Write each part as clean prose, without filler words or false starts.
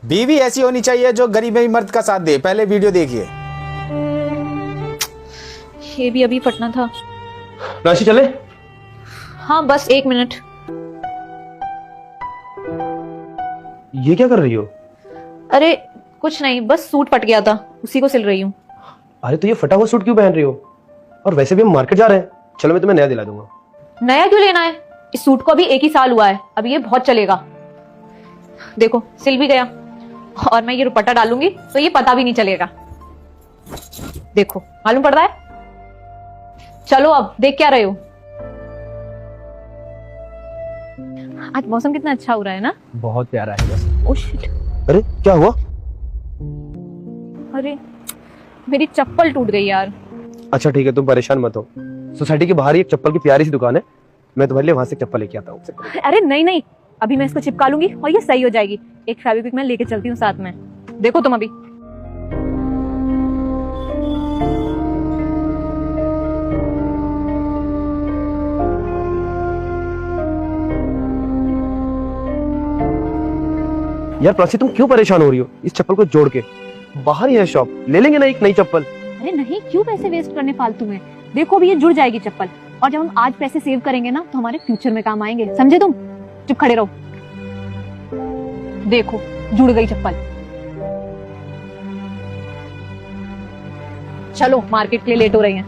बीवी ऐसी होनी चाहिए जो गरीब मर्द का साथ दे। पहले वीडियो देखिए। ये भी अभी फटना था। राशि चले? हाँ बस 1 मिनट। ये क्या कर रही हो? अरे कुछ नहीं, बस सूट फट गया था, उसी को सिल रही हूँ। अरे तो ये फटा हुआ सूट क्यों पहन रही हो? और वैसे भी हम मार्केट जा रहे हैं, चलो मैं तुम्हें नया दिला दूंगा। नया क्यों लेना है? इस सूट को अभी 1 ही साल हुआ है, अभी ये बहुत चलेगा। देखो सिल भी गया, और मैं ये दुपट्टा डालूंगी तो ये पता भी नहीं चलेगा। देखो मालूम पड़ रहा है। चलो अब देख क्या रहे हो। आज मौसम कितना अच्छा हो रहा है ना। बहुत प्यारा है बस। Oh shit. अरे क्या हुआ? अरे मेरी चप्पल टूट गई यार। अच्छा ठीक है, तुम परेशान मत हो। सोसाइटी के बाहर ही एक चप्पल की प्यारी सी दुकान है, मैं तुम्हारे लिए वहां से चप्पल लेके आता हूँ। अरे नहीं नहीं, अभी मैं इसको चिपका लूंगी और ये सही हो जाएगी। एक फेविक्विक मैं लेके चलती हूँ साथ में, देखो तुम अभी। यार प्राची तुम क्यों परेशान हो रही हो? इस चप्पल को जोड़ के बाहर ही है शॉप, ले लेंगे ना एक नई चप्पल। अरे नहीं, क्यों पैसे वेस्ट करने फालतू में। देखो अभी ये जुड़ जाएगी चप्पल, और जब हम आज पैसे सेव करेंगे ना तो हमारे फ्यूचर में काम आएंगे, समझे तुम? चुप खड़े रहो। देखो जुड़ गई चप्पल। चलो मार्केट के लिए लेट हो रही हैं।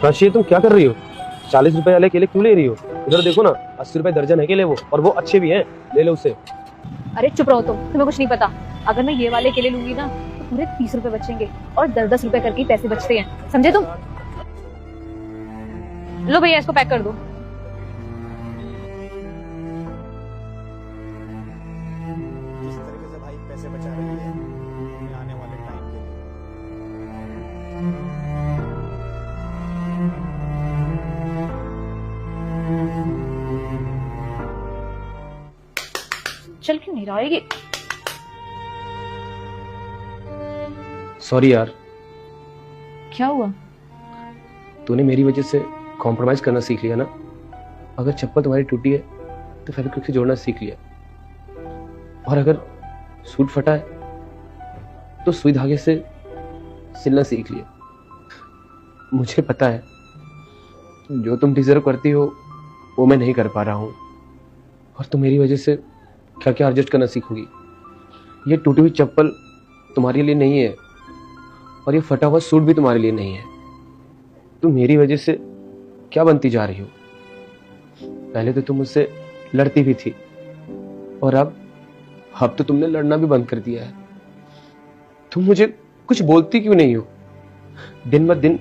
प्राची तुम क्या कर रही हो? 40 रुपए वाले केले क्यों ले रही हो? इधर देखो ना, 80 रुपए दर्जन है केले वो, और वो अच्छे भी हैं, ले लो उसे। अरे चुप रहो तुम, तुम्हें कुछ नहीं पता। अगर मैं ये वाले केले लूंगी ना तो पूरे 30 रुपए बचेंगे, और 10-10 रुपए करके पैसे बचते हैं, समझे तुम? लो भैया इसको पैक कर दो। किस तरीके से भाई पैसे बचा रही है अपने आने वाले टाइम के लिए। चल क्यों नहीं रहेगी? सॉरी यार, क्या हुआ? तूने मेरी वजह से कॉम्प्रोमाइज करना सीख लिया ना। अगर चप्पल तुम्हारी टूटी है तो फेविक्विक से जोड़ना सीख लिया, और अगर सूट फटा है तो सुई धागे से सिलना सीख लिया। मुझे पता है जो तुम डिजर्व करती हो वो मैं नहीं कर पा रहा हूँ, और तुम मेरी वजह से क्या क्या एडजस्ट करना सीखोगी। ये टूटी हुई चप्पल तुम्हारे लिए नहीं है, और ये फटा हुआ सूट भी तुम्हारे लिए नहीं है। तुम मेरी वजह से क्या बनती जा रही हो? पहले तो तुम मुझसे लड़ती भी थी, और अब तो तुमने लड़ना भी बंद कर दिया है। तुम मुझे कुछ बोलती क्यों नहीं हो? दिन ब दिन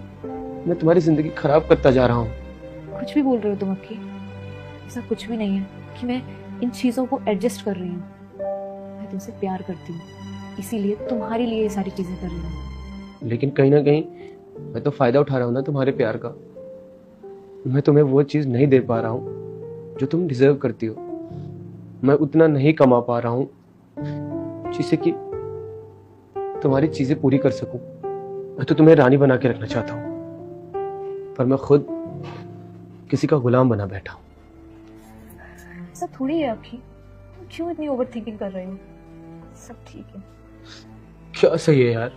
मैं तुम्हारी जिंदगी खराब करता जा रहा हूँ। कुछ भी बोल रहे हो तुम अक्की? ऐसा कुछ भी नहीं है कि मैं इन चीजों को एडजस्ट कर रही हूँ। मैं तुमसे प्यार करती हूँ, इसीलिए तुम्हारे लिए ये सारी चीजें कर रही हूँ। लेकिन कहीं ना कहीं मैं तो फायदा उठा रहा हूँ ना तुम्हारे प्यार का। मैं तुम्हें वो चीज नहीं दे पा रहा हूँ जो तुम डिजर्व करती हो। मैं उतना नहीं कमा पा रहा हूँ जिससे कि तुम्हारी चीजें पूरी कर सकूं। मैं तो तुम्हें रानी बना के रखना चाहता हूँ, पर मैं खुद किसी का गुलाम बना बैठा हूँ। ऐसा थोड़ी है अक्की, तुम क्यों इतनी ओवर थिंकिंग कर रहे हो? सब ठीक है। क्या सही है यार,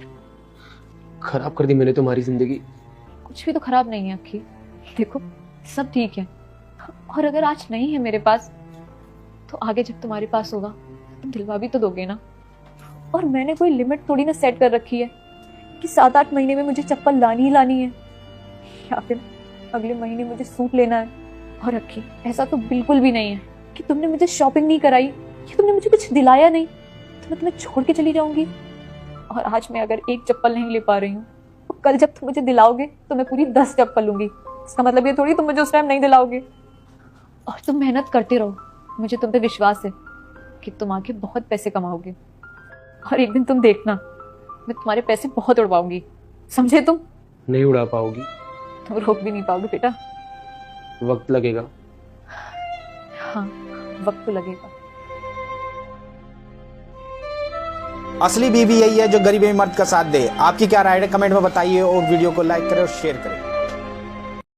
खराब कर दी मैंने तुम्हारी जिंदगी। कुछ भी तो खराब नहीं है अक्की, देखो सब ठीक है। और अगर आज नहीं है मेरे पास तो आगे जब तुम्हारे पास होगा तुम दिलवा भी तो दोगे ना। और मैंने कोई लिमिट थोड़ी ना सेट कर रखी है कि 7-8 महीने में मुझे चप्पल लानी ही लानी है, या फिर अगले महीने मुझे सूट लेना है। और अक्की ऐसा तो बिल्कुल भी नहीं है कि तुमने मुझे शॉपिंग नहीं कराई कि तुमने मुझे कुछ दिलाया नहीं तो मैं तुम्हें छोड़ के चली जाऊंगी। और आज मैं अगर एक चप्पल नहीं ले पा रही हूँ तो कल जब तुम मुझे दिलाओगे तो मैं पूरी 10 चप्पल लूंगी। इसका मतलब ये थोड़ी तुम मुझे उस टाइम नहीं दिलाओगे। और तुम मेहनत करते रहो, मुझे तुम पे विश्वास है कि तुम आगे बहुत पैसे कमाओगे, और एक दिन तुम देखना मैं तुम्हारे पैसे बहुत उड़वाऊंगी, समझे तुम? नहीं उड़ा पाओगी। तुम रोक भी नहीं पाओगे बेटा। वक्त लगेगा। हाँ वक्त तो लगेगा। असली बीवी यही है जो गरीब मर्द का साथ दे। आपकी क्या राय है कमेंट में बताइए, और वीडियो को लाइक करें और शेयर करें।